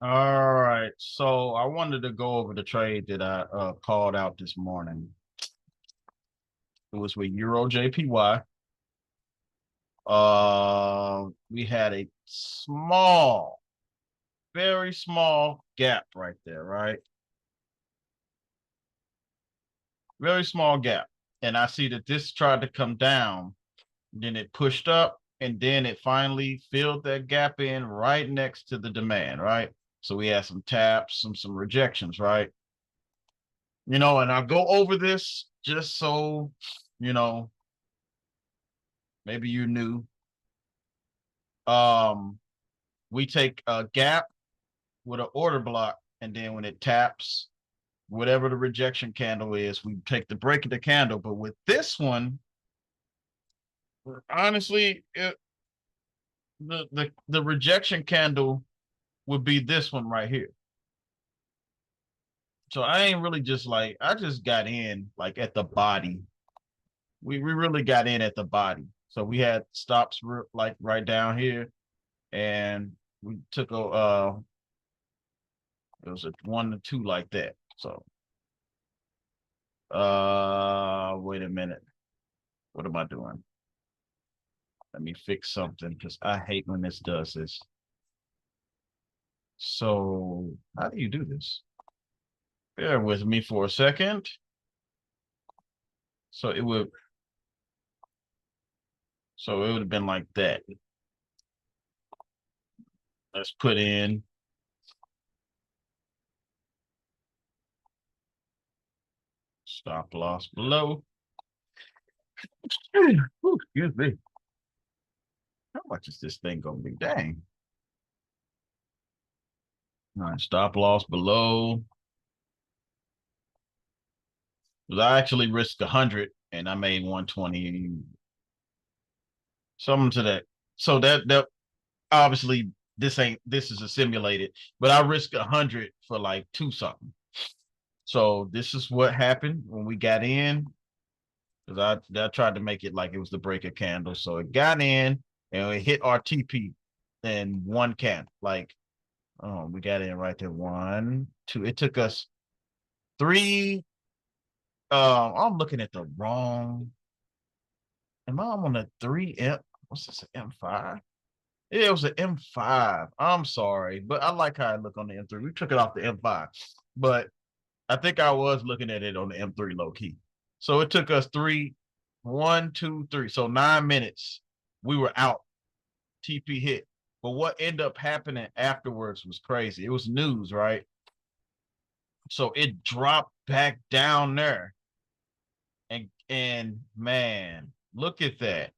All right. So I wanted to go over the trade that I called out this morning. It was with Eurjpy. We had a small, very small gap right there, right? Very small gap. And I see that this tried to come down, then it pushed up, and then it finally filled that gap in right next to the demand, right? So we had some taps, some rejections, right? And I'll go over this just so, you know, maybe you knew. Um, we take a gap with an order block, and then when it taps, whatever the rejection candle is, we take the break of the candle. But with this one, honestly, the rejection candle would be this one right here. So I ain't really just like I just got in like at the body. We really got in at the body. So we had stops like right down here, and we took a it was a 1 to 2 like that. So wait a minute. What am I doing? Let me fix something because I hate when this does this. So how do you do this? Bear with me for a second. So it would have been like that. Let's put in stop loss below. Ooh, excuse me. How much is this thing gonna be? Dang. All right, stop loss below. Because I actually risked 100 and I made 120. Something to that. So that obviously this is a simulated, but I risked 100 for like two something. So this is what happened when we got in. Because I tried to make it like it was the breaker candle. So it got in and it hit our TP in one candle. Like, oh, we got in right there. 1, 2. It took us 3. I'm looking at the wrong. Am I on a 3M? What's this? An M5? Yeah, it was an M5. I'm sorry, but I like how I look on the M3. We took it off the M5, but I think I was looking at it on the M3 low key. So it took us 3, 1, 2, 3. So 9 minutes. We were out. TP hit. But what ended up happening afterwards was crazy. It was news, right? So it dropped back down there. And man, look at that.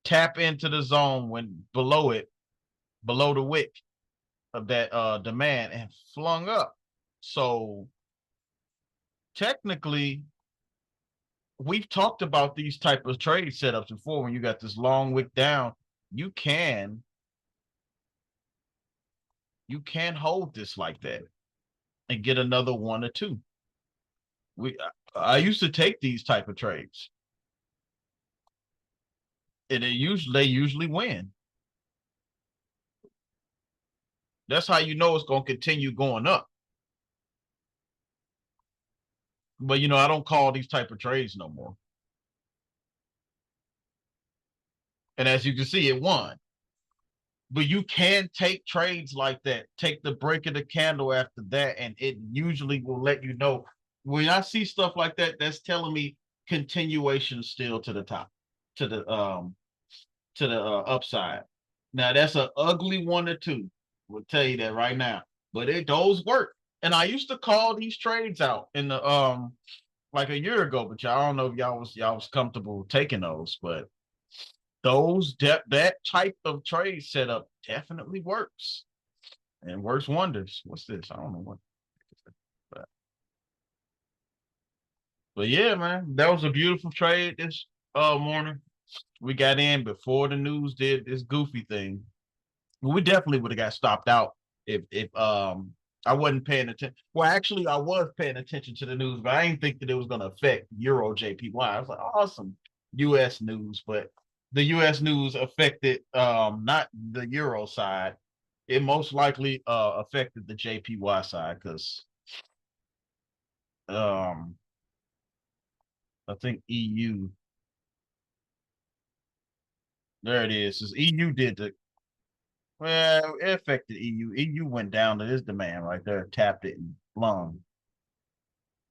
Tap into the zone when below it, below the wick of that demand and flung up. So technically, we've talked about these type of trade setups before. When you got this long wick down, you can hold this like that and get another 1 or 2. I used to take these type of trades, and they usually win. That's how you know it's going to continue going up. But I don't call these type of trades no more. And as you can see, it won. But you can take trades like that. Take the break of the candle after that, and it usually will let you know. When I see stuff like that, that's telling me continuation still to the top, to the upside. Now that's an ugly 1 or 2. We'll tell you that right now. But those work. And I used to call these trades out in the like a year ago, but y'all don't know if y'all was comfortable taking those, but that type of trade setup definitely works and works wonders. What's this? I don't know what. But yeah, man, that was a beautiful trade this morning. We got in before the news did this goofy thing. We definitely would have got stopped out if I wasn't paying attention. Well, actually, I was paying attention to the news, but I didn't think that it was going to affect Eurjpy. I was like, awesome, U.S. news, but the U.S. news affected not the Euro side. it most likely affected the JPY side because um I think EU, there it is. Since EU did the well, it affected EU. EU went down to this demand right there, tapped it and flung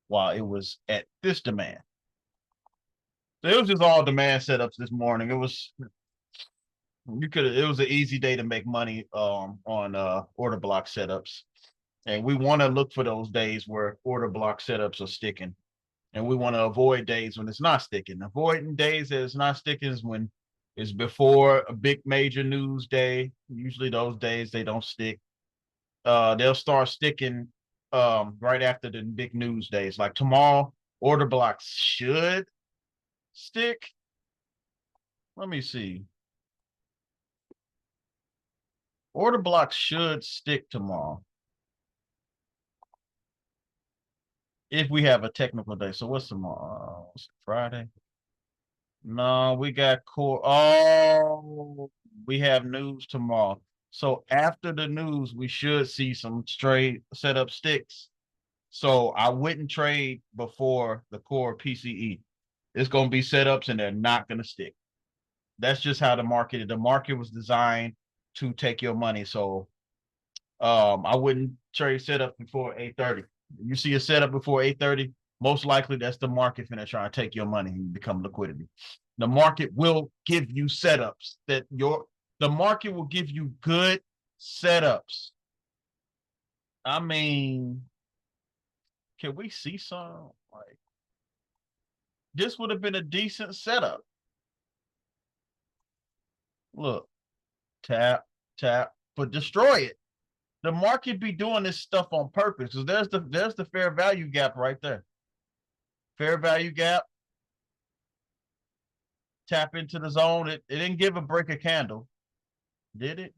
while it was at this demand. So it was just all demand setups this morning. It was you could it was an easy day to make money on order block setups. And we want to look for those days where order block setups are sticking. And we want to avoid days when it's not sticking. Avoiding days that it's not sticking is when it's before a big major news day. Usually those days they don't stick. They'll start sticking right after the big news days. Like tomorrow, order blocks should stick. Let me see. Order blocks should stick tomorrow if we have a technical day. So what's tomorrow? What's it, Friday? No, we got core. Oh, we have news tomorrow. So after the news, we should see some straight setup sticks. So I wouldn't trade before the core PCE. It's going to be setups and they're not going to stick. That's just how the market is. The market was designed to take your money. So I wouldn't trade setup before 8:30. You see a setup before 8:30, most likely that's the market finna try to take your money and become liquidity. The market will give you setups that the market will give you good setups. I mean, can we see some like this would have been a decent setup? Look, tap, tap, but destroy it. The market be doing this stuff on purpose. So there's the fair value gap right there. Fair value gap, tap into the zone. It didn't give a break a candle, did it?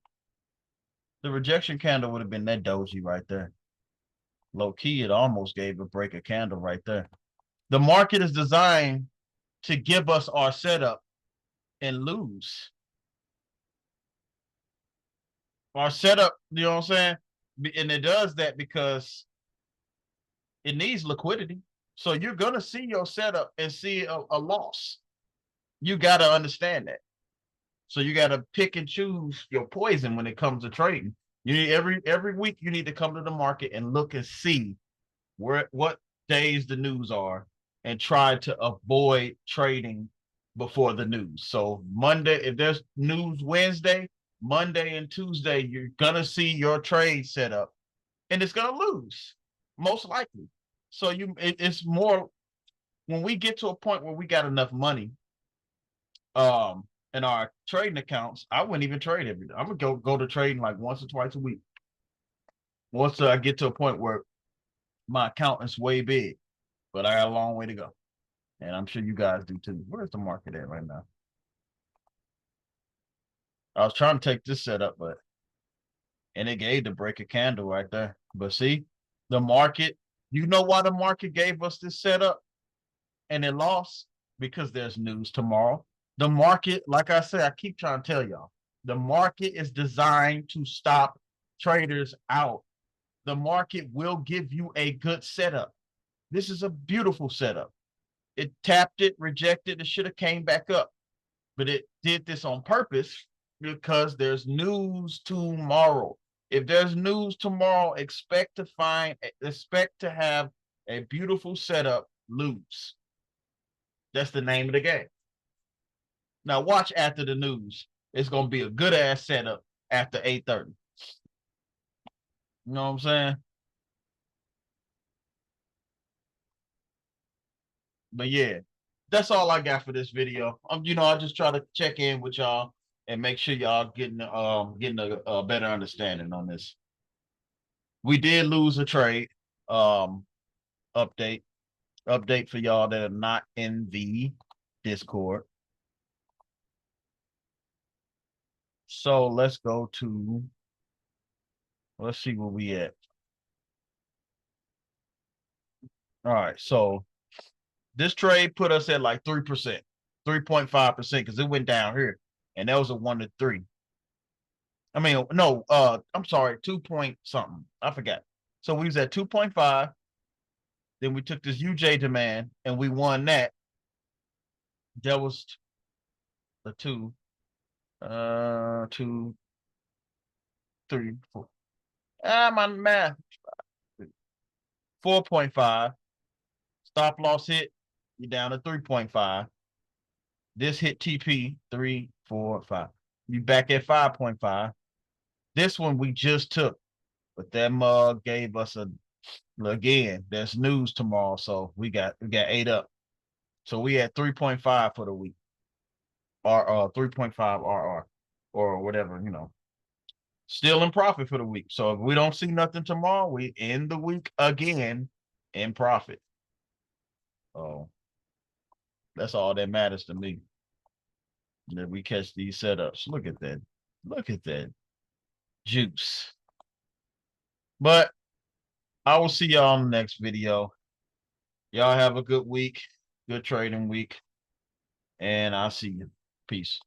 The rejection candle would have been that doji right there. Low key, it almost gave a break a candle right there. The market is designed to give us our setup and lose. Our setup, you know what I'm saying? And it does that because it needs liquidity. So you're gonna see your setup and see a loss. You gotta understand that. So you gotta pick and choose your poison when it comes to trading. You need every week you need to come to the market and look and see what days the news are and try to avoid trading before the news. So Monday, if there's news Wednesday, Monday and Tuesday, you're gonna see your trade set up and it's gonna lose, most likely. So it's more when we get to a point where we got enough money in our trading accounts, I wouldn't even trade every day. I'm gonna go to trading like once or twice a week. Once I get to a point where my account is way big, but I got a long way to go. And I'm sure you guys do too. Where's the market at right now? I was trying to take this setup, but and it gave the break a candle right there. But see, the market, you know why the market gave us this setup and it lost? Because there's news tomorrow. The market, like I said, I keep trying to tell y'all, the market is designed to stop traders out. The market will give you a good setup. This is a beautiful setup. It tapped it, rejected, it should have came back up. But it did this on purpose because there's news tomorrow. If there's news tomorrow, expect to have a beautiful setup, lose. That's the name of the game. Now watch after the news. It's gonna be a good ass setup after 8:30. You know what I'm saying? But yeah, that's all I got for this video. I just try to check in with y'all and make sure y'all getting a better understanding on this. We did lose a trade. Um, update update for y'all that are not in the Discord. So let's go to let's see where we at. All right, so this trade put us at like 3%, 3.5%, because it went down here, and that was a 1 to 3. I mean, no, I'm sorry, 2 point something. I forgot. So we was at 2.5. Then we took this UJ demand and we won that. That was the two, two, three, four. My math. 4.5. Stop loss hit, you're down to 3.5. This hit TP, 3, 4, 5. You back at 5.5. This one we just took, but that mug gave us a again. There's news tomorrow, so we got 8 up. So we had 3.5 for the week, or 3.5 RR, or whatever, Still in profit for the week. So if we don't see nothing tomorrow, we end the week again in profit. Oh, that's all that matters to me. That we catch these setups. Look at that. Look at that juice. But I will see y'all in the next video. Y'all have a good week, good trading week, and I'll see you. Peace.